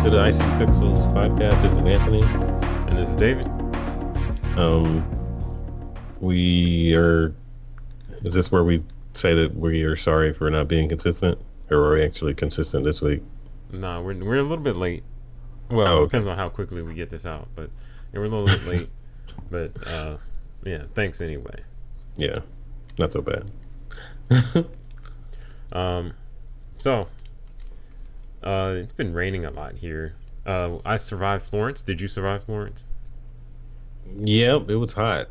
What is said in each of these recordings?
to the Icy Pixels podcast. This is Anthony. And this is David. Um, we are. Is this where we say that we are sorry for not being consistent, or are we actually consistent this week? No, we're a little bit late. Well, Oh, it okay. depends on how quickly we get this out, but yeah, we're a little bit late. But yeah, thanks anyway. Yeah, not so bad. Um, so it's been raining a lot here. I survived Florence. Did you survive Florence? Yep, it was hot.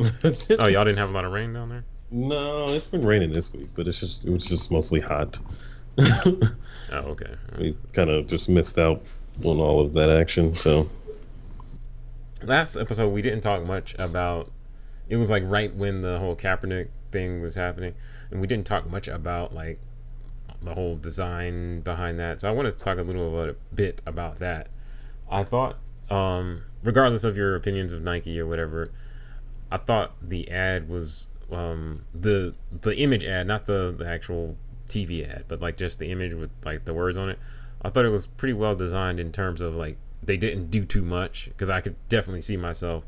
Oh, y'all didn't have a lot of rain down there? No, it's been raining this week, but it was just mostly hot. Oh, okay. We kind of just missed out on all of that action. So Last episode we didn't talk much about. It was like right when the whole Kaepernick thing was happening, and we didn't talk much about like the whole design behind that. So I want to talk a little bit about that. I thought, regardless of your opinions of Nike or whatever, I thought the ad was the image ad, not the actual TV ad, but like just the image with like the words on it. I thought it was pretty well designed in terms of like they didn't do too much, because I could definitely see myself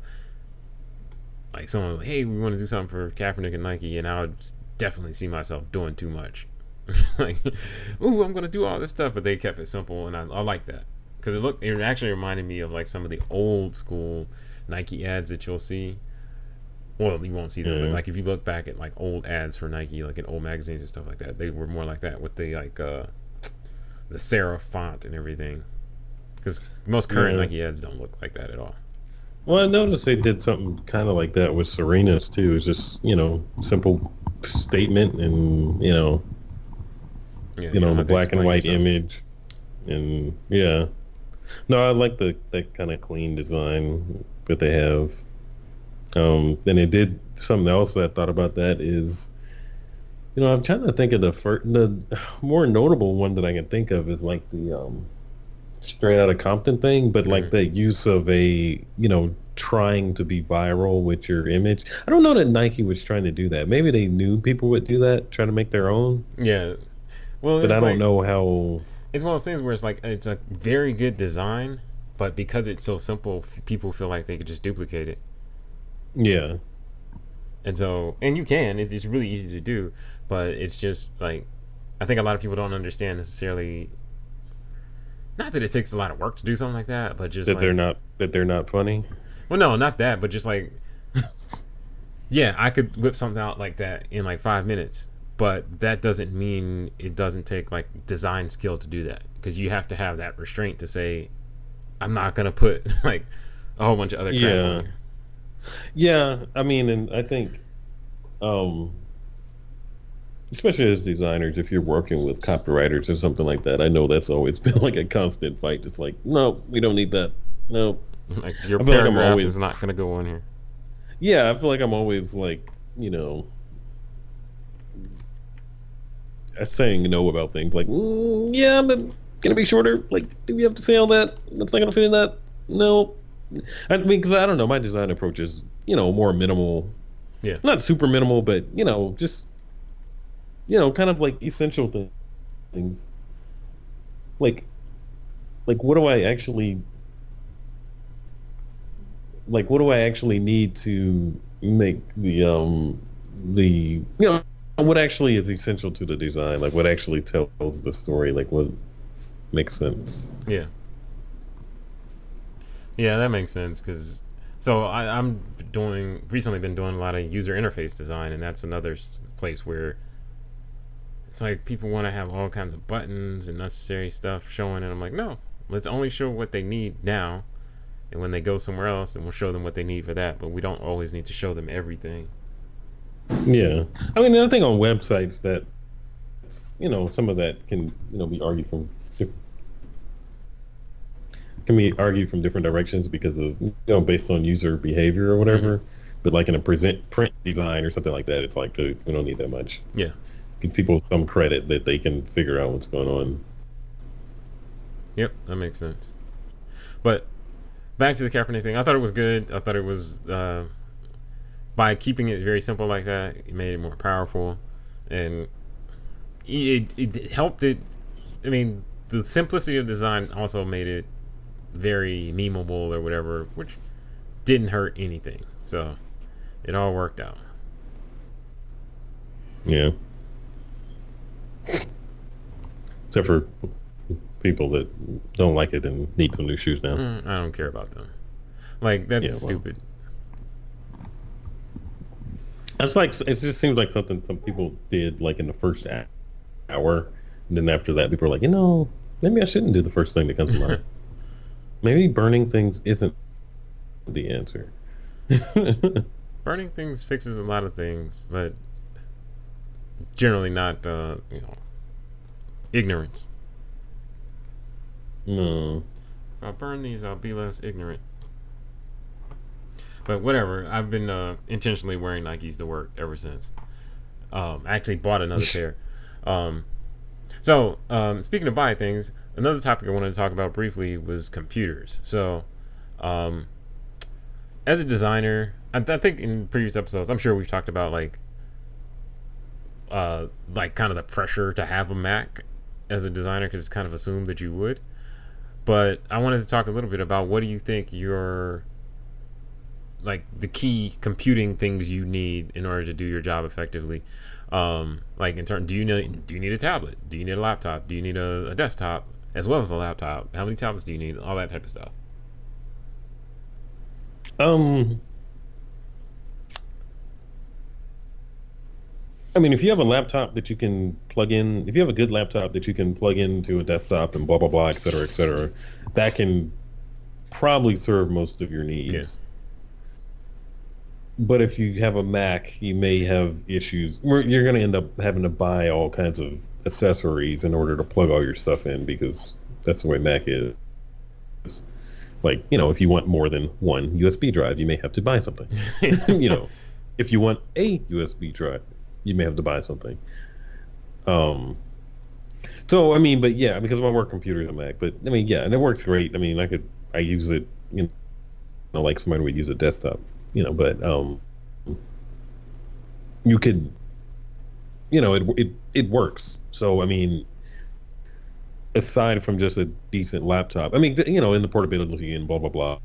like someone was like, "Hey, we want to do something for Kaepernick and Nike," and I would definitely see myself doing too much. Like, ooh, I'm gonna do all this stuff, but they kept it simple, and I like that because it actually reminded me of like some of the old school Nike ads that you'll see. Well, you won't see them, but yeah, like if you look back at like old ads for Nike, like in old magazines and stuff like that, they were more like that with the like the serif font and everything. Because most current yeah. Nike ads don't look like that at all. Well, I noticed they did something kind of like that with Serena's too. It's just simple statement and Yeah, you don't the have to black and explain white yourself. image and yeah. No, I like that kind of clean design that they have. Then it did something else that I thought about that is, I'm trying to think of the more notable one that I can think of is like the straight out of Compton thing, but like Hmm. the use of trying to be viral with your image. I don't know that Nike was trying to do that. Maybe they knew people would do that, try to make their own, Yeah. Well, but I it's don't like know how. it's one of those things where it's like it's a very good design, but because it's so simple, people feel like they could just duplicate it. Yeah, And so, and you can. It's really easy to do, but it's just like I think a lot of people don't understand necessarily. Not that it takes a lot of work to do something like that, but just like, that they're not funny. well, no, not that, but just like, yeah, I could whip something out like that in like 5 minutes, but that doesn't mean it doesn't take like design skill to do that, because you have to have that restraint to say, I'm not gonna put like a whole bunch of other crap on Yeah, here. yeah. I mean, and I think, um, especially as designers, if you're working with copywriters or something like that, I know that's always been like a constant fight. It's like, no, we don't need that. No, Like your I feel like I'm paragraph is always, not gonna go on here. yeah, I feel like I'm always like, you know, saying no about things. Like, yeah, but can it be shorter? Like, do we have to say all that? That's not gonna fit in that. No, I mean, because I don't know, my design approach is, more minimal, Yeah. not super minimal, but just kind of like essential things. Like, what do I actually what do I actually need to make the what actually is essential to the design? Like, what actually tells the story? Like, what makes sense? Yeah. Yeah, that makes sense. Because so I'm doing recently been doing a lot of user interface design, and that's another place where it's like people want to have all kinds of buttons and necessary stuff showing, and I'm like, no, let's only show what they need now, and when they go somewhere else, then we'll show them what they need for that. But we don't always need to show them everything. Yeah, I mean, the other thing on websites that some of that can be argued from different directions because of based on user behavior or Hmm. whatever. But like in a present print design or something like that, it's like, dude, we don't need that much. Yeah. Give people some credit that they can figure out what's going on. Yep, that makes sense. But back to the Kaepernick thing, I thought it was good. I thought it was by keeping it very simple like that, it made it more powerful, and it helped it. I mean, the simplicity of design also made it very memeable or whatever, which didn't hurt anything. So it all worked out. Yeah. Except for people that don't like it and need some new shoes now. I don't care about them. Like, that's Yeah, well, stupid. it's like it just seems like something some people did like in the first hour, and then after that, people are like, maybe I shouldn't do the first thing that comes to mind. Maybe burning things isn't the answer. Burning things fixes a lot of things, but generally not, ignorance. No. If I burn these, I'll be less ignorant. But whatever. I've been intentionally wearing Nikes to work ever since. I actually bought another pair. Um, speaking of buying things, another topic I wanted to talk about briefly was computers. So, um, as a designer, I think in previous episodes, I'm sure we've talked about like kind of the pressure to have a Mac as a designer because it's kind of assumed that you would. But I wanted to talk a little bit about what do you think your like the key computing things you need in order to do your job effectively. Like in turn, do you need a tablet? Do you need a laptop? Do you need a desktop as well as a laptop? How many tablets do you need? All that type of stuff. Um, I mean, if you have a laptop that you can plug in, if you have a good laptop that you can plug into a desktop and blah blah blah, et cetera, that can probably serve most of your Yeah. needs. But if you have a Mac, you may have issues where you're going to end up having to buy all kinds of accessories in order to plug all your stuff in because that's the way Mac is. Like, if you want more than one USB drive, you may have to buy something. you know, if you want a USB drive, you may have to buy something. Um, so I mean, but yeah, because my work computer is a Mac, but I mean, yeah, and it works great. I mean, I use it, like somebody would use a desktop, but you could, it works. So I mean, aside from just a decent laptop, I mean, in the portability and blah blah blah,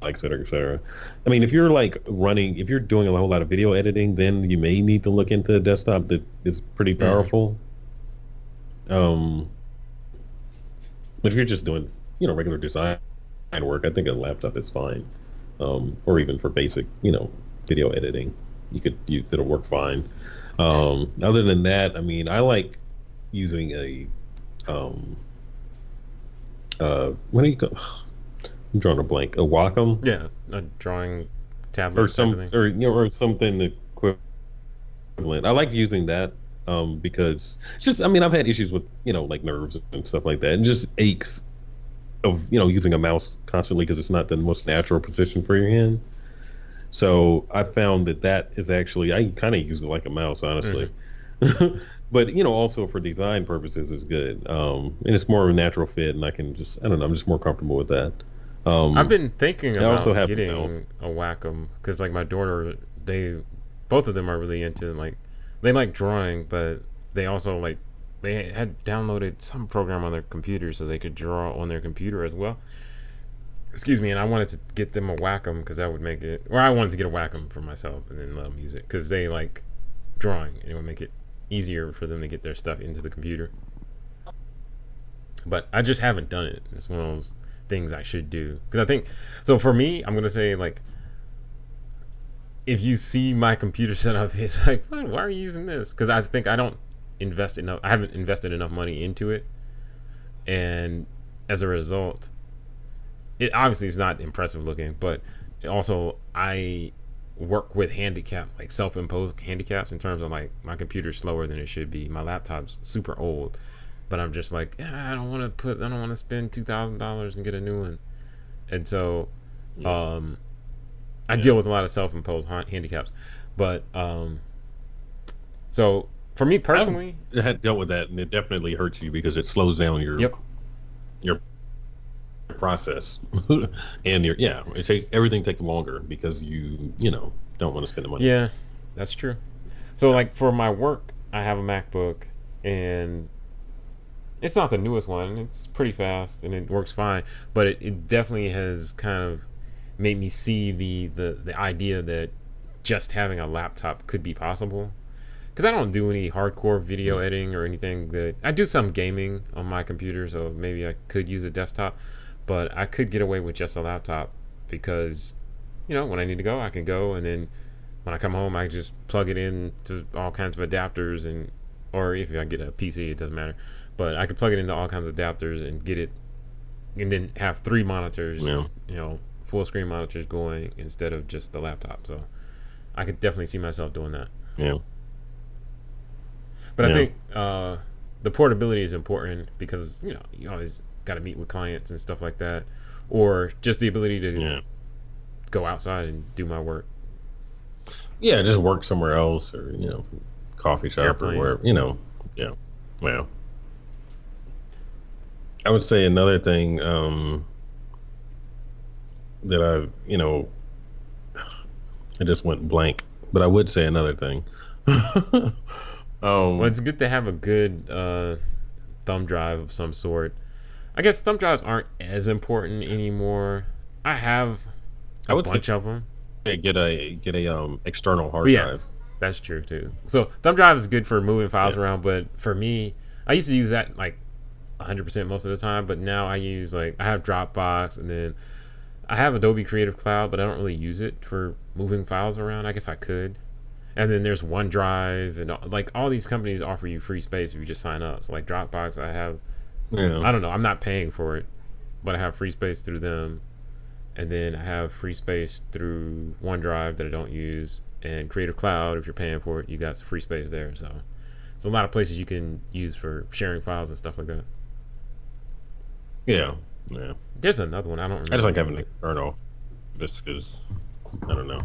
et cetera, et cetera. I mean, if you're if you're doing a whole lot of video editing, then you may need to look into a desktop that is pretty Mm-hmm. powerful. Um, but if you're just doing, regular design work, I think a laptop is fine. Or even for basic, video editing, it'll work fine. Other than that, I mean, I like using um, what do you call? I'm drawing a blank. A Wacom Yeah, a drawing or tablet type of thing. or something equivalent. I like using that because it's just I mean I've had issues with like nerves and stuff like that, and just aches of using a mouse constantly because it's not the most natural position for your hand. So I found that is actually I kind of use it like a mouse, Mm-hmm. honestly. But also for design purposes is good. And it's more of a natural fit, and I don't know, I'm just more comfortable with that. I've Um, been thinking I also about have a getting mouse. a Wacom because like my daughter, they both of them are really into like they like drawing, but they also like they had downloaded some program on their computer so they could draw on their computer as well. Excuse me, and I wanted to get them a Wacom because that would make it, or I wanted to get a Wacom for myself and then let them use it because they like drawing and it would make it easier for them to get their stuff into the computer. But I just haven't done it. It's one of those things I should do because I think so. For me, I'm gonna say like if you see my computer setup, it's like why are you using this? Because I think I don't invest enough. I haven't invested enough money into it, and as a result, it obviously is not impressive looking. But also, I work with handicaps, like self-imposed handicaps, in terms of like my computer's slower than it should be. My laptop's super old, but I'm just like, I don't want to spend $2,000 and get a new one. And so, Yeah, um, I yeah. deal with a lot of self-imposed handicaps. But so for me I've personally, had dealt with that, and it definitely hurts you because it slows down yep, your process, and everything takes longer because you don't want to spend the money. yeah, that's true. So like for my work, I have a MacBook, and It's not the newest one. It's pretty fast and it works fine, but it definitely has kind of made me see the idea that just having a laptop could be possible. Because I don't do any hardcore video Mm. editing or anything. That I do some gaming on my computer, so maybe I could use a desktop, but I could get away with just a laptop because when I need to go, I can go, and then when I come home, I just plug it in to all kinds of adapters, and or if I get a PC, it doesn't matter. But I could plug it into all kinds of adapters and get it, and then have three monitors, Yeah, full screen monitors going instead of just the laptop. So I could definitely see myself doing that. yeah, But I yeah, think the portability is important because you always got to meet with clients and stuff like that, or just the ability to yeah, go outside and do my work. yeah. Just work somewhere else, or coffee shop or Airplane. wherever. Yeah. Well, I would say another thing that I just went blank, but I would say another thing. Well, um, it's good to have a good thumb drive of some sort. I guess thumb drives aren't as important anymore. I have I a would say bunch of them. get a external But hard yeah, drive. that's true too. So thumb drive is good for moving files Yeah. around, but for me, I used to use that like 100% most of the time, but now I use I have Dropbox, and then I have Adobe Creative Cloud, but I don't really use it for moving files around. I guess I could. And then there's OneDrive, and all these companies offer you free space if you just sign up. So like Dropbox, Yeah. I don't know, I'm not paying for it, but I have free space through them. And then I have free space through OneDrive that I don't use, and Creative Cloud. If you're paying for it, you got free space there. So it's a lot of places you can use for sharing files and stuff like that. Yeah. Yeah. There's another one I don't I just remember the like name having of an it. external, just because I don't know.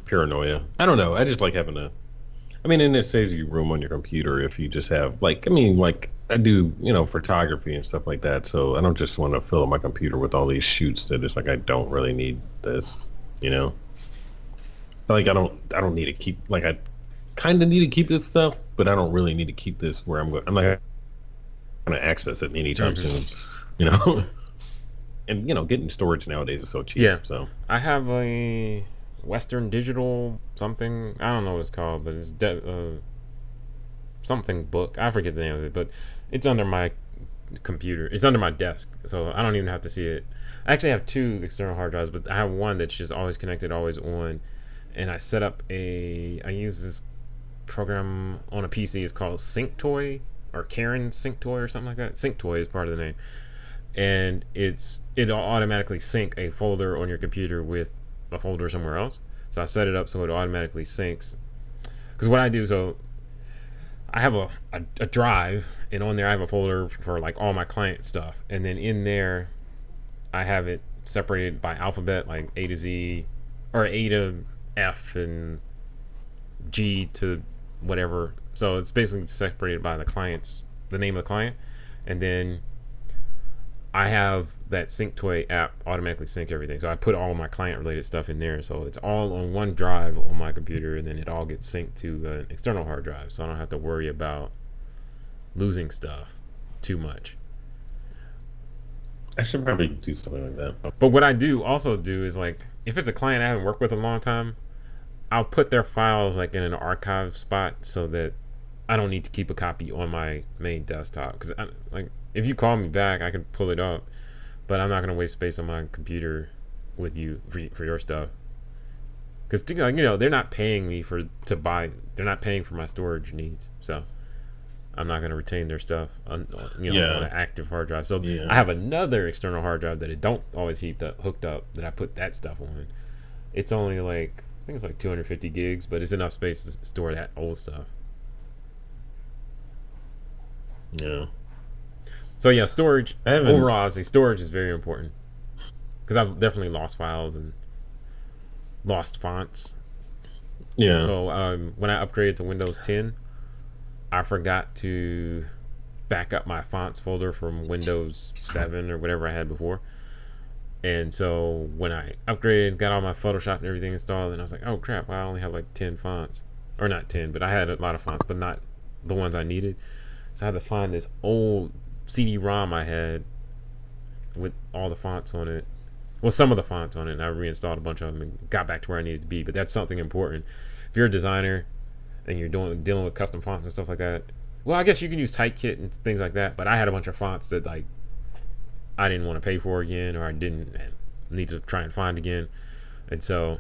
Paranoia. I don't know. I just like having a. I mean, and it saves you room on your computer if you just have like. I mean, like I do, photography and stuff like that. So I don't just want to fill up my computer with all these shoots that it's like I don't really need this. You know, like I don't need to keep like I kind of need to keep this stuff, but I don't really need to keep this where I'm going. I'm not going to access it anytime Hmm. soon. You know, and getting storage nowadays is so cheap. Yeah, So I have a Western Digital something. I don't know what it's called, but it's something book. I forget the name of it, but it's under my computer. It's under my desk, so I don't even have to see it. I actually have two external hard drives, but I have one that's just always connected, always on. And I set up I use this program on a PC. It's called Sync Toy or Karen Sync Toy or something like that. Sync Toy is part of the name, and it'll automatically sync a folder on your computer with a folder somewhere else. So I set it up so it automatically syncs. Because what I do, so I have a drive, and on there I have a folder for like all my client stuff, and then in there I have it separated by alphabet, like A to Z, or A to F, and G to whatever. So it's basically separated by the name of the client, and then I have that Sync Toy app automatically sync everything. So I put all my client related stuff in there. So it's all on one drive on my computer, and then it all gets synced to an external hard drive. So I don't have to worry about losing stuff too much. I should probably do something like that. But what I do also do is like if it's a client I haven't worked with in a long time, I'll put their files like in an archive spot so that I don't need to keep a copy on my main desktop. Because like if you call me back, I can pull it up, but I'm not gonna waste space on my computer with you for your stuff. Because they're not paying me for to buy. They're not paying for my storage needs, so I'm not gonna retain their stuff on Yeah. an active hard drive. So Yeah. I have another external hard drive that it don't always hooked up that I put that stuff on. It's only like I think it's like 250 gigs, but it's enough space to store that old stuff. Yeah. So yeah, storage I haven't. overall, I'd say storage is very important because I've definitely lost files and lost fonts. Yeah. So when I upgraded to Windows 10, I forgot to back up my fonts folder from Windows 7 or whatever I had before. And so when I upgraded, got all my Photoshop and everything installed, and I was like, oh crap, well, I only have like 10 fonts. Or not 10, but I had a lot of fonts, but not the ones I needed. So I had to find this old CD-ROM I had with all the fonts on it. Well, some of the fonts on it, and I reinstalled a bunch of them and got back to where I needed to be. But that's something important. If you're a designer and you're dealing with custom fonts and stuff like that, well, I guess you can use Typekit and things like that. But I had a bunch of fonts that like I didn't want to pay for again, or I didn't need to try and find again, and so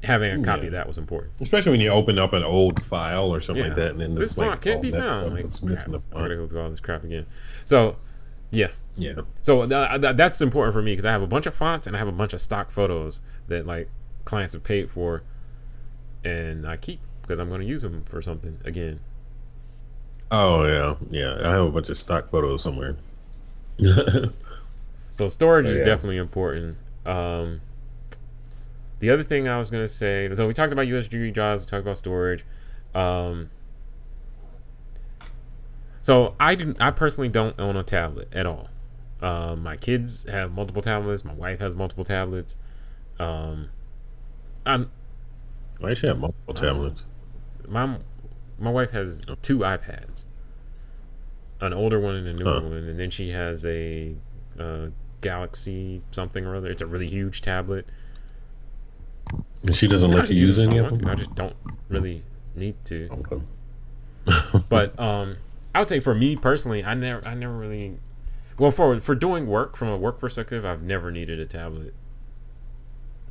having a copy of that was important. Especially when you open up an old file or something like that, and then this font like, can't be found. Like, it's missing the font. I gotta go through all this crap again. So, yeah. Yeah. So that's important for me because I have a bunch of fonts and I have a bunch of stock photos that like clients have paid for, and I keep because I'm going to use them for something again. Oh yeah. I have a bunch of stock photos somewhere. So storage is definitely important. The other thing I was going to say, so we talked about USB drives, we talked about storage. So I personally don't own a tablet at all. My kids have multiple tablets. My wife has multiple tablets. I'm I actually have multiple tablets. My wife has 2 iPads, an older one and a newer one, and then she has a Galaxy something or other. It's a really huge tablet. And she doesn't let you use any of them? I just don't really need to. Okay. But I would say for me personally, I never really. Well, for doing work from a work perspective, I've never needed a tablet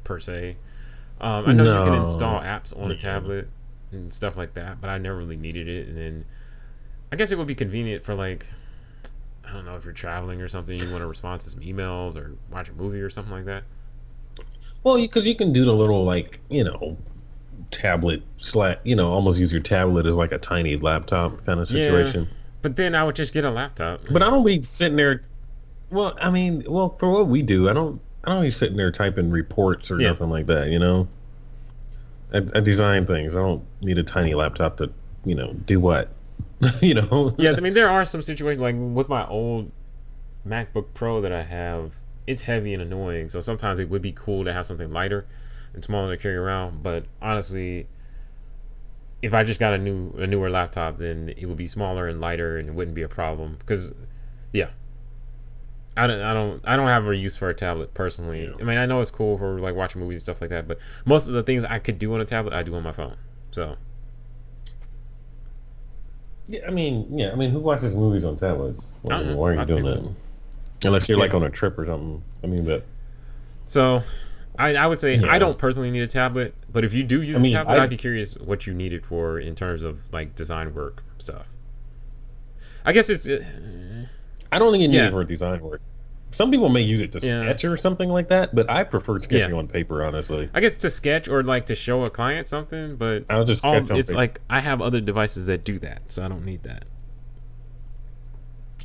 per se. I know you can install apps on a tablet and stuff like that, but I never really needed it. And then I guess it would be convenient for like, I don't know, if you're traveling or something, you want to respond to some emails or watch a movie or something like that. Well, because you can do the little like tablet almost use your tablet as like a tiny laptop kind of situation. Yeah, but then I would just get a laptop. But I don't be sitting there. Well, I mean, for what we do, I don't be sitting there typing reports or nothing like that. I design things. I don't need a tiny laptop to do what. Yeah, I mean, there are some situations like with my old MacBook Pro that I have. It's heavy and annoying, so sometimes it would be cool to have something lighter and smaller to carry around. But honestly, if I just got a newer laptop, then it would be smaller and lighter, and it wouldn't be a problem. Because, yeah, I don't have a use for a tablet personally. Yeah. I mean, I know it's cool for like watching movies and stuff like that, but most of the things I could do on a tablet, I do on my phone. So. Yeah, I mean, who watches movies on tablets? Why are you doing that? Unless you're like on a trip or something. I mean, but. So, I would say I don't personally need a tablet, but if you do use a tablet, I'd be curious what you need it for in terms of like design work stuff. I guess it's. I don't think you need it for design work. Some people may use it to sketch or something like that, but I prefer sketching on paper, honestly. I guess to sketch or like to show a client something, but I'll just sketch on it's paper. like I have other devices that do that, so I don't need that.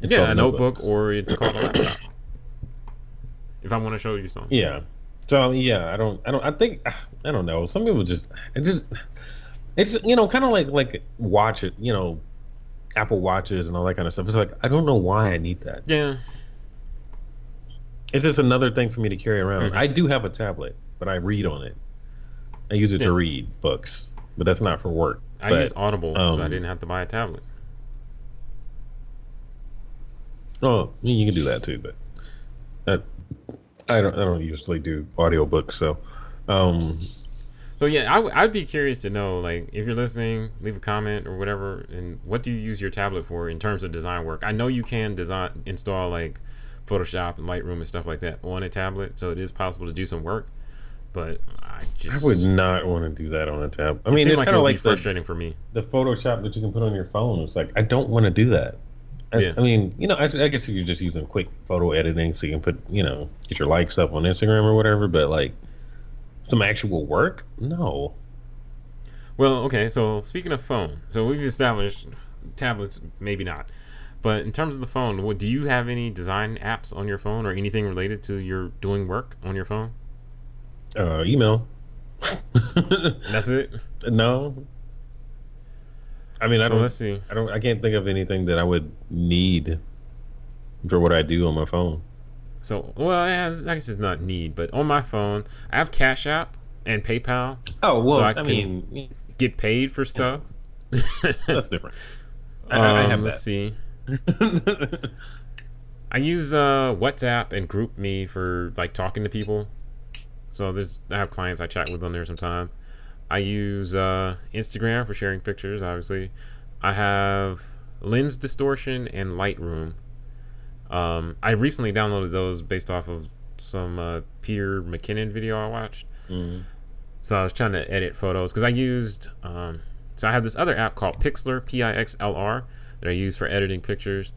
It's a notebook or it's called a laptop. If I want to show you something. Yeah. So I don't know. Some people it's kind of like watch it, Apple Watches and all that kind of stuff. It's like I don't know why I need that. Yeah. It's just another thing for me to carry around. Mm-hmm. I do have a tablet, but I read on it. I use it to read books, but that's not for work. I use Audible, so I didn't have to buy a tablet. Oh, you can do that too, but I don't usually do audiobooks, so. So yeah, I'd be curious to know, like, if you're listening, leave a comment or whatever, and what do you use your tablet for in terms of design work? I know you can install like Photoshop and Lightroom and stuff like that on a tablet, so it is possible to do some work. But I would not want to do that on a tablet. I mean, it's like kind of like frustrating for me. The Photoshop that you can put on your phone. It's like I don't want to do that. I mean, I guess if you're just using quick photo editing, so you can put, get your likes up on Instagram or whatever. But like some actual work, no. Well, okay. So speaking of phone, so we've established tablets, maybe not. But in terms of the phone, do you have any design apps on your phone or anything related to your doing work on your phone? Email. That's it? No. I mean, let's see. I can't think of anything that I would need for what I do on my phone. So, well, I guess it's not need, but on my phone, I have Cash App and PayPal. Oh, well, so I mean, get paid for stuff. That's different. I have let's see. I use WhatsApp and GroupMe for like talking to people. So I have clients I chat with on there sometimes. I use Instagram for sharing pictures. Obviously, I have lens distortion and Lightroom. I recently downloaded those based off of some Peter McKinnon video I watched. Mm. So I was trying to edit photos because I used. So I have this other app called Pixlr, Pixlr, that I use for editing pictures.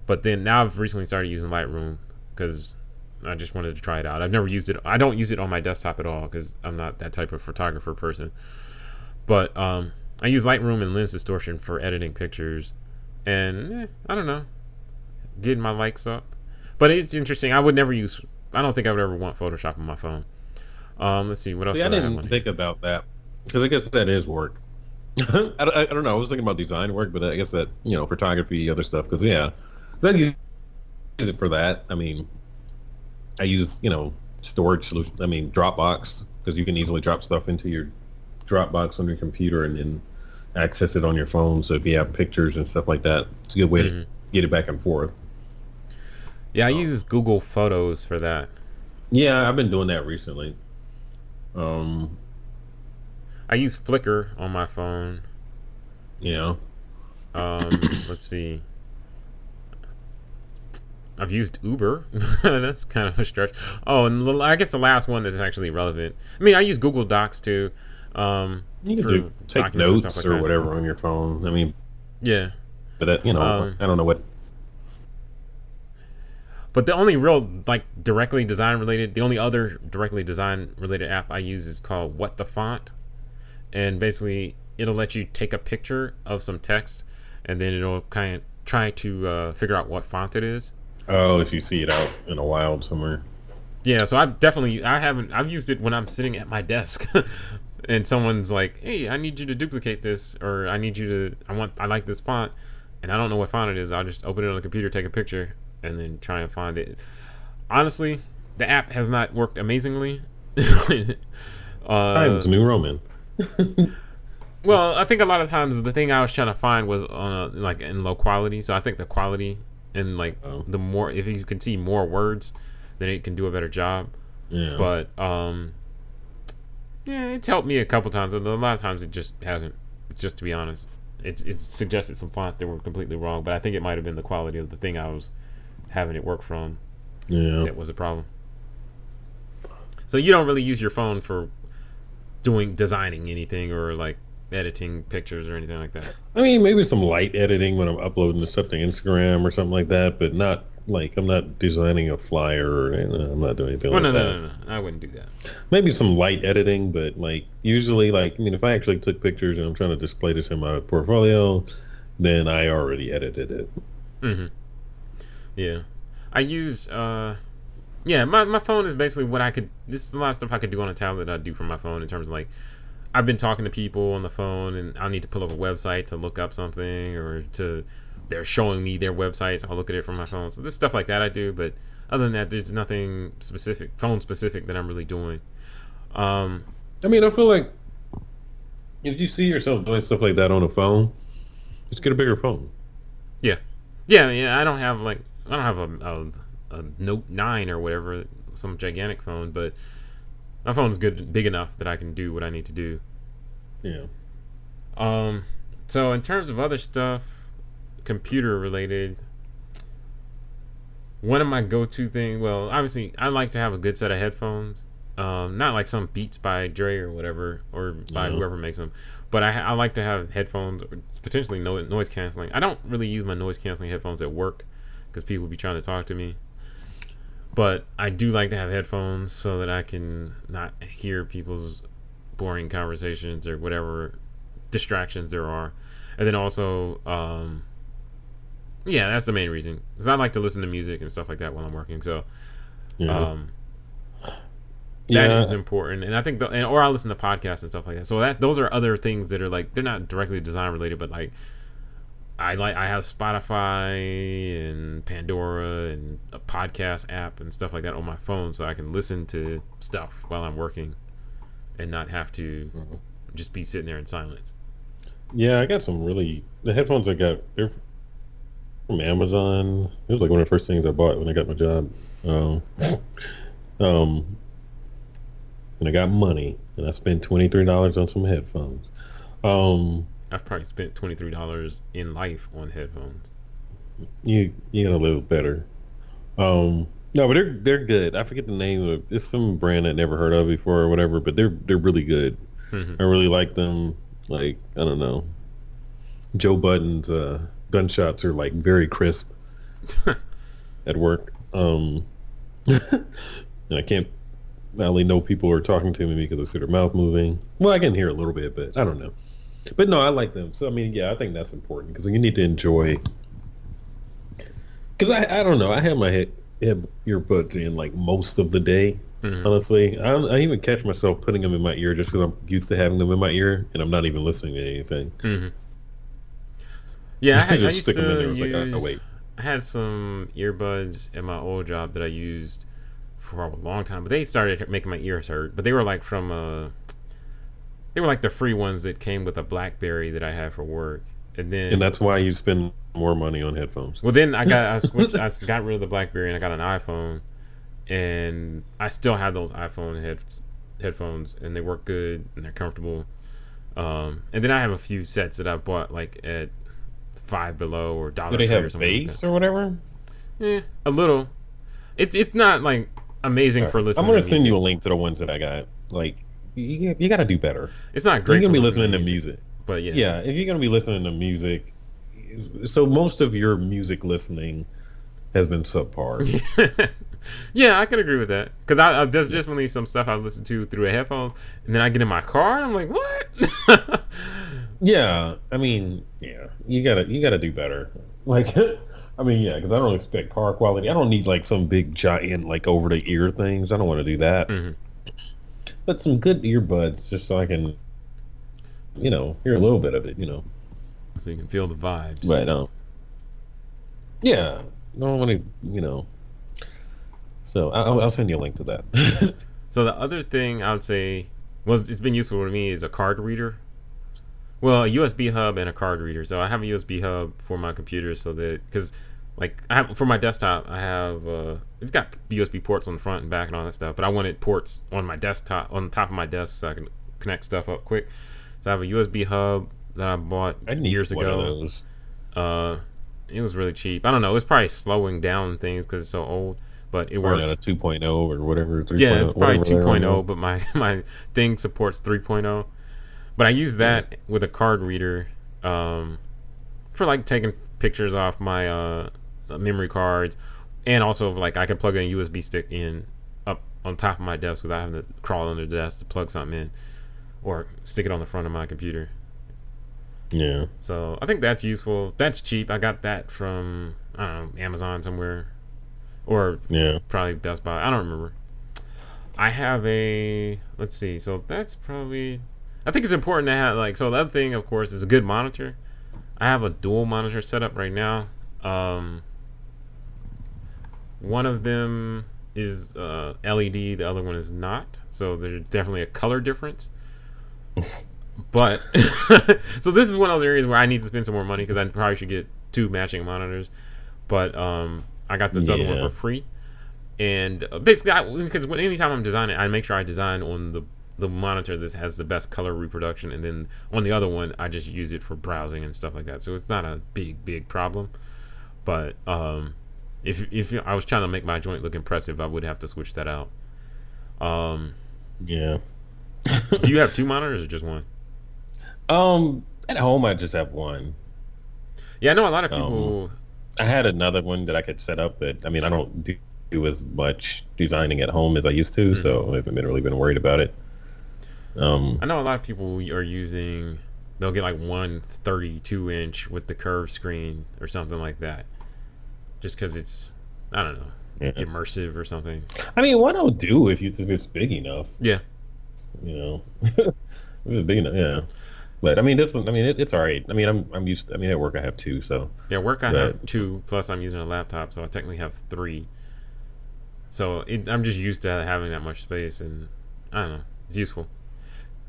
But then now I've recently started using Lightroom because I just wanted to try it out. I've never used it. I don't use it on my desktop at all because I'm not that type of photographer person. But I use Lightroom and lens distortion for editing pictures, and I don't know, getting my likes up. But it's interesting. I would never use. I don't think I would ever want Photoshop on my phone. Let's see what else See, I do I have on didn't here. think about that because I guess that is work. I don't know. I was thinking about design work, but I guess that photography, other stuff. Because yeah, 'cause I use it for that. I mean, I use storage solution. I mean, Dropbox because you can easily drop stuff into your Dropbox on your computer and then access it on your phone. So if you have pictures and stuff like that, it's a good way to Hmm. get it back and forth. Yeah, I Um, use Google Photos for that. yeah, I've been doing that recently. Um, I use Flickr on my phone. you know, Let's see. I've used Uber. That's kind of a stretch. Oh, and I guess the last one that's actually relevant. I mean, I use Google Docs too, you can for take documents and stuff notes like or that. whatever on your phone. I mean, Yeah. but that, Um, I don't know what. but the only real like directly design related, the only other directly design related app I use is called What the Font, and basically it'll let you take a picture of some text, and then it'll kind of try to figure out what font it is. Oh, if you see it out in a wild somewhere. Yeah, so I've used it when I'm sitting at my desk and someone's like, "Hey, I need you to duplicate this or I like this font and I don't know what font it is." I'll just open it on the computer, take a picture and then try and find it. Honestly, the app has not worked amazingly. uh Times New Roman. well, I think a lot of times the thing I was trying to find was on like in low quality. So I think the quality and like Oh, the more if you can see more words, then it can do a better job. yeah. But yeah, it's helped me a couple times. A lot of times it just hasn't. Just to be honest, it suggested some fonts that were completely wrong. But I think it might have been the quality of the thing I was having it work from Yeah. that was a problem. So you don't really use your phone for doing designing anything or like editing pictures or anything like that. I mean, maybe some light editing when I'm uploading the stuff to Instagram or something like that, but not like I'm not designing a flyer or I'm not doing anything Well, like no, no, that. no, no. I wouldn't do that. Maybe some light editing, but like usually, like I mean, if I actually took pictures and I'm trying to display this in my portfolio, then I already edited it. Hmm. Yeah, I use yeah, my phone is basically what I could. This is a lot of stuff I could do on a tablet. I do from my phone in terms of like I've been talking to people on the phone, and I'll need to pull up a website to look up something, or to they're showing me their websites. I'll look at it from my phone. So there's stuff like that I do, but other than that, there's nothing specific, phone specific, that I'm really doing. Um, I mean, I feel like if you see yourself doing stuff like that on a phone, just get a bigger phone. yeah, yeah, yeah. I don't have a Note 9 or whatever, some gigantic phone, but my phone is good, big enough that I can do what I need to do. Yeah. Um, so in terms of other stuff, computer related, one of my go-to things. Well, obviously, I like to have a good set of headphones. Not like some Beats by Dre or whatever, or by Yeah. whoever makes them. But I like to have headphones, or potentially noise canceling. I don't really use my noise canceling headphones at work because people be trying to talk to me. But I do like to have headphones so that I can not hear people's boring conversations or whatever distractions there are. And then also, yeah, that's the main reason. Because I like to listen to music and stuff like that while I'm working. So Yeah. um, that is Yeah. important. And I think, or I listen to podcasts and stuff like that. So those are other things that are like they're not directly design related, but like I have Spotify and Pandora and a podcast app and stuff like that on my phone, so I can listen to stuff while I'm working and not have to just be sitting there in silence. Yeah, I got some really the headphones I got. They're from Amazon. It was like one of the first things I bought when I got my job. Um, um, and I got money, and I spent $23 on some headphones. Um, I've probably spent $23 in life on headphones. you gotta live better. No, but they're good. I forget the name of it's some brand I never heard of before or whatever, but they're really good. Hmm. I really like them. Like I don't know, Joe Budden's gunshots are like very crisp at work. And I can't. I only know people are talking to me because I see their mouth moving. Well, I can hear a little bit, but I don't know. But no, I like them. So I mean, yeah, I think that's important because you need to enjoy. Because I don't know. I have my head earbuds in like most of the day. Hmm. Honestly, I even catch myself putting them in my ear just because I'm used to having them in my ear and I'm not even listening to anything. Hmm. Yeah, I I just used stick them in to there. It's like, oh use. wait, I had some earbuds in my old job that I used for a long time, but they started making my ears hurt. But they were like from they were like the free ones that came with a BlackBerry that I had for work. And and then, that's why you spend more money on headphones. well, then I switched. I got rid of the BlackBerry and I got an iPhone, and I still have those headphones, and they work good and they're comfortable. And then I have a few sets that I bought like at Five Below or Do Dollar they Tree or have something like that. bass or whatever? Yeah, a little. It's not like amazing All for right. I'm listening to gonna send you music. a link to the ones that I got. Like, you got to do better. It's not You're great gonna for be listening to listening to music, music. but yeah. Yeah, if you're gonna be listening to music, so most of your music listening has been subpar. Yeah, I can agree with that. Because there's Yeah. just really some stuff I listen to through a headphones, and then I get in my car and I'm like, what? Yeah, I mean, yeah, you gotta do better. Like, I mean, yeah, because I don't expect car quality. I don't need like some big giant like over the ear things. I don't want to do that. Hmm. But some good earbuds just so I can, hear a little bit of it. So you can feel the vibes. But yeah, I don't want to, So I'll send you a link to that. So the other thing I would say, well, it's been useful to me is a card reader. Well, a USB hub and a card reader. So I have a USB hub for my computer so that because like I have for my desktop, I have it's got USB ports on the front and back and all that stuff. But I wanted ports on my desktop on the top of my desk so I can connect stuff up quick. So I have a USB hub that I bought I need years one of ago. those. Uh, it was really cheap. I don't know. It's probably slowing down things because it's so old, but it Probably not a works. 2.0 or whatever, Yeah, 3.0, it's probably whatever they're on now. 2.0, but my thing supports 3.0. But I use Yeah. that with a card reader um, for like taking pictures off my memory cards, and also like I can plug a USB stick in up on top of my desk without having to crawl under the desk to plug something in or stick it on the front of my computer. Yeah. So I think that's useful. That's cheap. I got that from I don't know Amazon somewhere or Yeah. probably Best Buy. I don't remember. I have a let's see. So that's probably I think it's important to have like so the other thing of course is a good monitor. I have a dual monitor setup right now. Um, one of them is LED, the other one is not. So there's definitely a color difference. But so this is one of those areas where I need to spend some more money because I probably should get two matching monitors. But I got this other one Yeah. for free, and basically, because anytime I'm designing, I make sure I design on the monitor that has the best color reproduction, and then on the other one, I just use it for browsing and stuff like that. So it's not a big problem. But if I was trying to make my joint look impressive, I would have to switch that out. Um, Yeah. do you have two monitors or just one? At home I just have one. Yeah, I know a lot of Um, people. I had another one that I could set up, but I mean, I don't do as much designing at home as I used to, Mhm. so I haven't been really been worried about it. Um, I know a lot of people are using. They'll get like one 32-inch with the curved screen or something like that, just because it's I don't know yeah. immersive or something. I mean, what I'll do if it's big enough, Yeah, you know, if it's big enough, yeah. But I mean, it's all right. I mean, I'm used. I mean, at work I have two, so yeah. Work I have but two plus I'm using a laptop, so I technically have three. So I'm just used to having that much space, and I don't know, it's useful.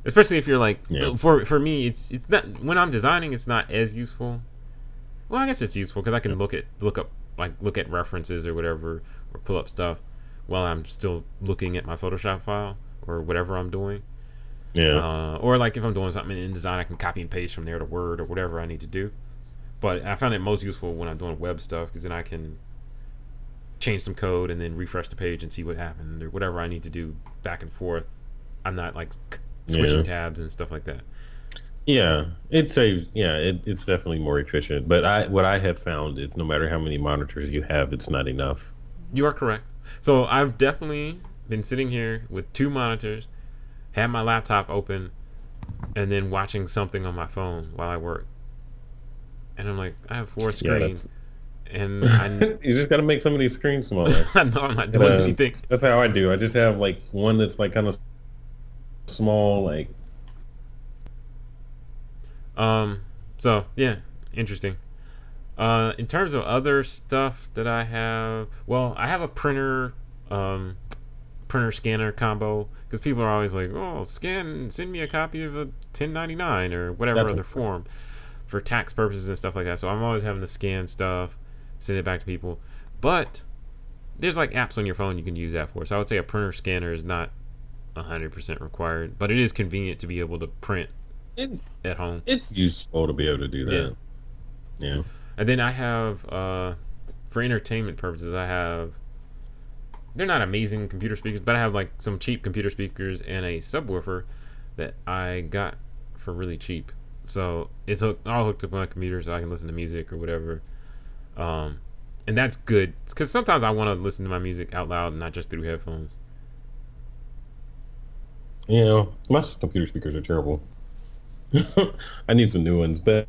Especially if you're like yeah, for me, it's not when I'm designing, it's not as useful Well, I guess it's useful because I can look at references or whatever, or pull up stuff while I'm still looking at my Photoshop file or whatever I'm doing. Yeah. Or like if I'm doing something in InDesign, I can copy and paste from there to Word or whatever I need to do. But I found it most useful when I'm doing web stuff because then I can change some code and then refresh the page and see what happened or whatever I need to do back and forth. I'm not like switching Yeah. tabs and stuff like that. Yeah. It saves. Yeah. It's definitely more efficient. But what I have found is no matter how many monitors you have, it's not enough. You are correct. So I've definitely been sitting here with two monitors, have my laptop open, and then watching something on my phone while I work. And I'm like, I have four Yeah. screens, and I You just got to make some of these screens smaller. I know I'm not And, doing anything. that's how I do. I just have like one that's like kind of small, like Um, so yeah, interesting. In terms of other stuff that I have, well, I have a um, printer scanner combo because people are always like, oh, send me a copy of a 1099 or whatever that's other form for tax purposes and stuff like that. So I'm always having to scan stuff, send it back to people. But there's like apps on your phone you can use that for. So I would say a printer scanner is not 100% required, but it is convenient to be able to print it's at home. it's useful to be able to do Yeah. that. Yeah. And then I have, for entertainment purposes, they're not amazing computer speakers, but I have like some cheap computer speakers and a subwoofer that I got for really cheap. So all hooked up on my computer so I can listen to music or whatever. Um, and that's good because sometimes I want to listen to my music out loud and not just through headphones. You know, my computer speakers are terrible. I need some new ones, but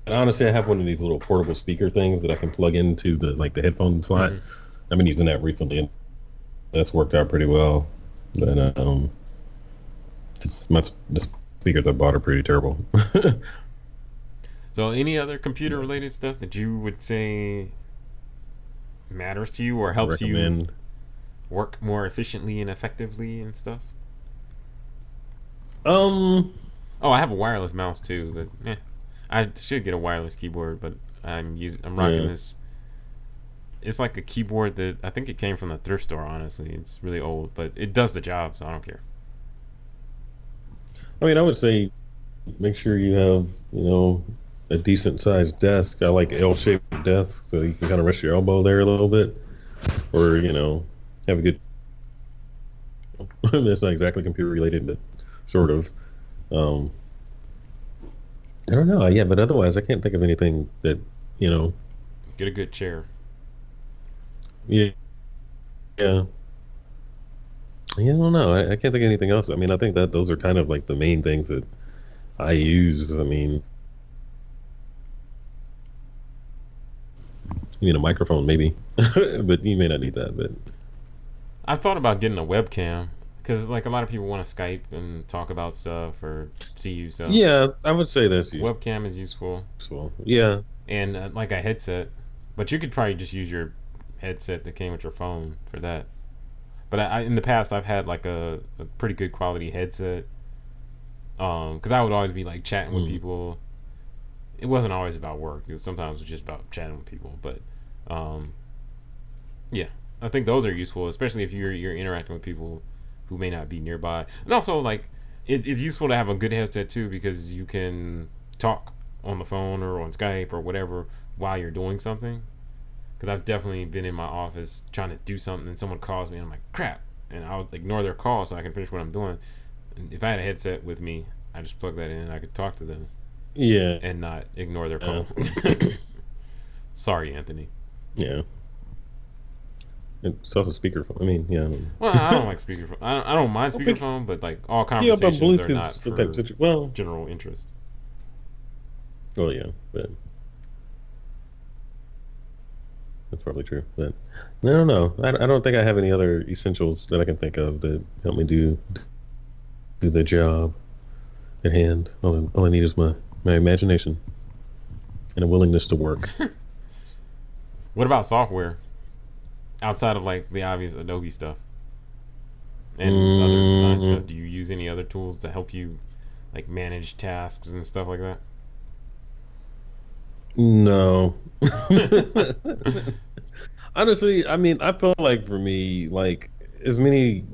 honestly, I have one of these little portable speaker things that I can plug into the headphone slot. Hmm. I've been using that recently, and that's worked out pretty well. But the speakers I bought are pretty terrible. So, any other computer related stuff that you would say matters to you or helps you Recommend. work more efficiently and effectively and stuff? Um, Oh, I have a wireless mouse too, but I should get a wireless keyboard, but I'm rocking yeah. this. It's like a keyboard that I think it came from the thrift store. Honestly, it's really old, but it does the job, so I don't care. I mean, I would say make sure you have, a decent sized desk. I like L-shaped desks so you can kind of rest your elbow there a little bit, or have a good. That's not exactly computer related, but sort of. Um, I don't know. Yeah, but otherwise, I can't think of anything that you know. Get a good chair. Yeah, yeah. Yeah, I don't know. I can't think of anything else. I mean, I think that those are kind of like the main things that I use. I mean, a microphone maybe, but you may not need that. But I thought about getting a webcam because like a lot of people want to Skype and talk about stuff or see you, so yeah, I would say that's webcam is useful useful. Yeah, and like a headset. But you could probably just use your headset that came with your phone for that. But in the past I've had like a pretty good quality headset. Because I would always be like chatting with mm, people. It wasn't always about work. Sometimes it was just about chatting with people. But um, yeah, I think those are useful, especially if you're interacting with people who may not be nearby. And also like it's useful to have a good headset too because you can talk on the phone or on Skype or whatever while you're doing something. Because I've definitely been in my office trying to do something and someone calls me and I'm like crap, and I'll ignore their call so I can finish what I'm doing. And if I had a headset with me, I just plug that in and I could talk to them yeah, and not ignore their uh, call. Sorry, Anthony. yeah. It's also speakerphone. I mean, yeah. I mean. Well, I don't like speakerphone. I don't mind Well, pick, speakerphone, but like all yeah, but conversations are Bluetooth not some type of for situation. Well, general interest. well, yeah, but that's probably true. But no, no, no. I don't think I have any other essentials that I can think of that help me do the job at hand. All I need is my imagination and a willingness to work. What about software outside of like the obvious Adobe stuff and other design Mm, stuff? Do you use any other tools to help you like manage tasks and stuff like that? No. Honestly, I mean, I feel like for me, like as many,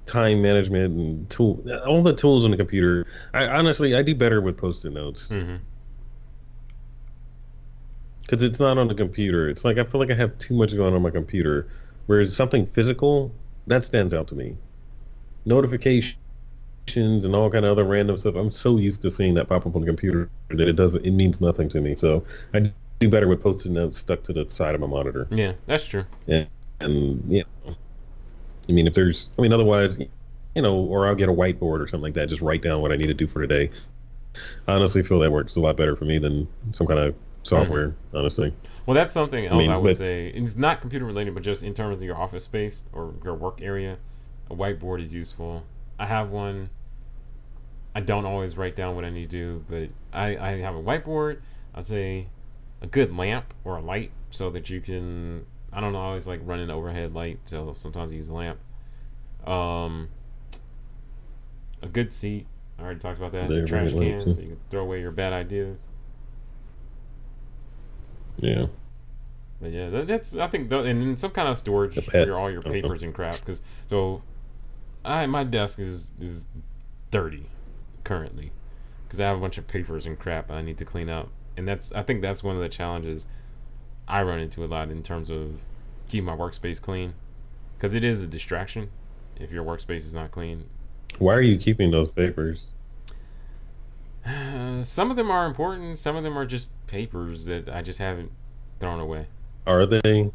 time management and all the tools on the computer, I honestly, I do better with post-it notes Hmm. because it's not on the computer. It's like I feel like I have too much going on my computer, whereas something physical, that stands out to me. Notifications and all kind of other random stuff. I'm so used to seeing that pop up on the computer that it means nothing to me. So I do better with post-it notes stuck to the side of my monitor. Yeah, that's true. And, and yeah, I mean, if there's, I mean, otherwise, or I'll get a whiteboard or something like that, just write down what I need to do for today. I honestly feel that works a lot better for me than some kind of Hmm. software, honestly. Well, that's something I else I mean, would but say. It's not computer related, but just in terms of your office space or your work area, a whiteboard is useful. I have one. I don't always write down what I need to do, but I have a whiteboard. I'd say a good lamp or a light so that you can. I don't know, I always like running an overhead light, so sometimes I use a lamp. Um, a good seat. I already talked about that. A they're very trash low. can so you can throw away your bad ideas. Yeah, But yeah, that's I think, and then some kind of a storage for pet. all your I don't know. papers and crap. Because so I my desk is dirty currently because I have a bunch of papers and crap I need to clean up, and that's I think that's one of the challenges I run into a lot in terms of keeping my workspace clean because it is a distraction if your workspace is not clean. Why are you keeping those papers? Some of them are important. Some of them are just papers that I just haven't thrown away. Are they?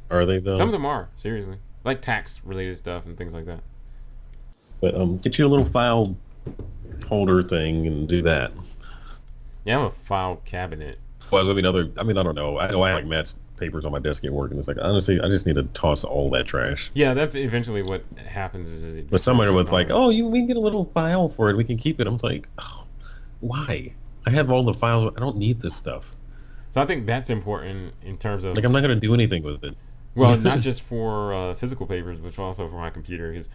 Are they Some of though? them are seriously like tax related stuff and things like that. But get you a little file holder thing and do that. Yeah, I have a file cabinet. Well, I mean, I mean, I don't know. I know I like match papers on my desk at work, and it's like honestly, I just need to toss all that trash. Yeah, that's eventually what happens is it But just somebody gets was like, thrown. "Oh, we can get a little file for it. We can keep it." I'm like, oh, "Why? I have all the files. I don't need this stuff. So I think that's important in terms Like, of, I'm not gonna do anything with well, not it." just for physical papers, but also for my computer. Because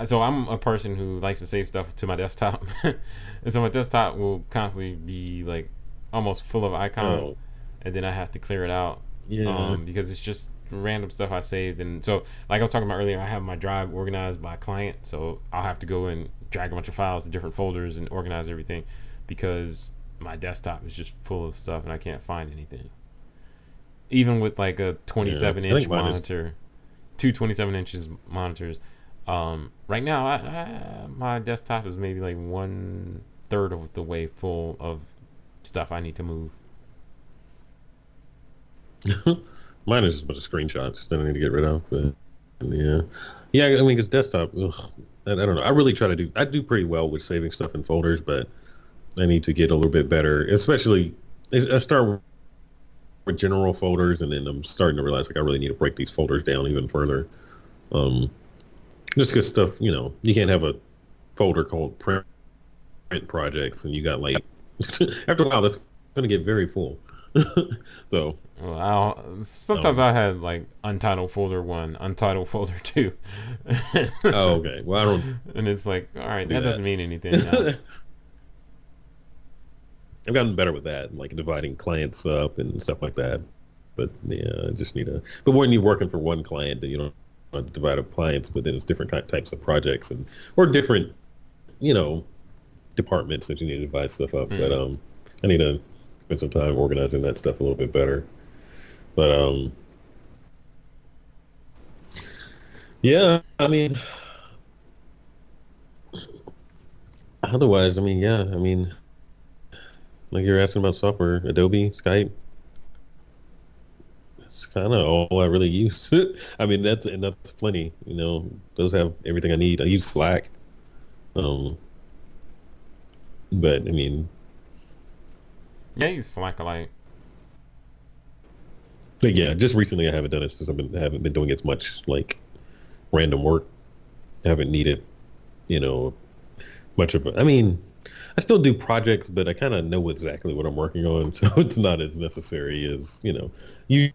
so I'm a person who likes to save stuff to my desktop, and so my desktop will constantly be like almost full of icons, Oh, and then I have to clear it out yeah, because it's just random stuff I saved. And so, like I was talking about earlier, I have my drive organized by client, so I'll have to go and drag a bunch of files to different folders and organize everything because my desktop is just full of stuff and I can't find anything. Even with like a yeah. 27 I think inch mine is. monitor, two 27 inches monitors. Right now, my desktop is maybe like one third of the way full of stuff I need to move. Mine is just a bunch of screenshots that I need to get rid of. But yeah, yeah. I mean, because desktop. Ugh, I don't know. I really try to do. I do pretty well with saving stuff in folders, but I need to get a little bit better. Especially, I start with general folders, and then I'm starting to realize like I really need to break these folders down even further. Um, just because stuff, you can't have a folder called print projects, and you got like after a while that's going to get very full. So, Well, sometimes um, I had like untitled folder one, untitled folder two, oh, okay. Well, I don't and it's like, all right, do that doesn't that. mean anything. I've gotten better with that, like dividing clients up and stuff like that. But yeah, I just need to. But when you're working for one client, then you don't have to divide up clients, but then it's different types of projects and or different, you know, departments that you need to divide stuff up. But Hmm. I need to spend some time organizing that stuff a little bit better. But yeah, I mean, otherwise, I mean, yeah, I mean, like you're asking about software, Adobe, Skype. That's kind of all I really use. I mean, that's plenty. Those have everything I need. I use Slack, um, but I mean, Yeah, you slack a light. but yeah, just recently I haven't done it since I haven't been doing as much like random work. I haven't needed, you know, much of it. I mean, I still do projects, but I kind of know exactly what I'm working on, so it's not as necessary as, usually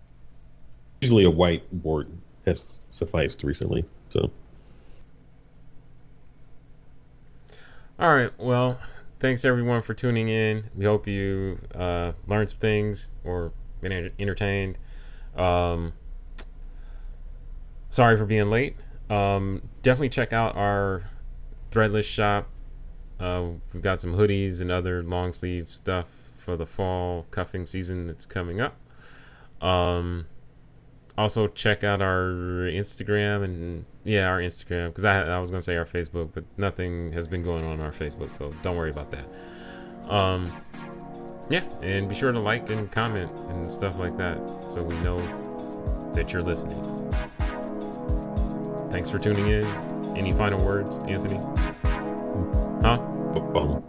a whiteboard has sufficed recently. So, All right, well, thanks everyone for tuning in. We hope you learned some things or been entertained. Um, Sorry for being late. Definitely check out our Threadless shop. We've got some hoodies and other long sleeve stuff for the fall cuffing season that's coming up. Um, Also check out our Instagram and yeah, our Instagram because I was gonna say our Facebook, but nothing has been going on our Facebook, so don't worry about that. Um, yeah, and be sure to like and comment and stuff like that so we know that you're listening. Thanks for tuning in. Any final words, Anthony? Huh? Bum.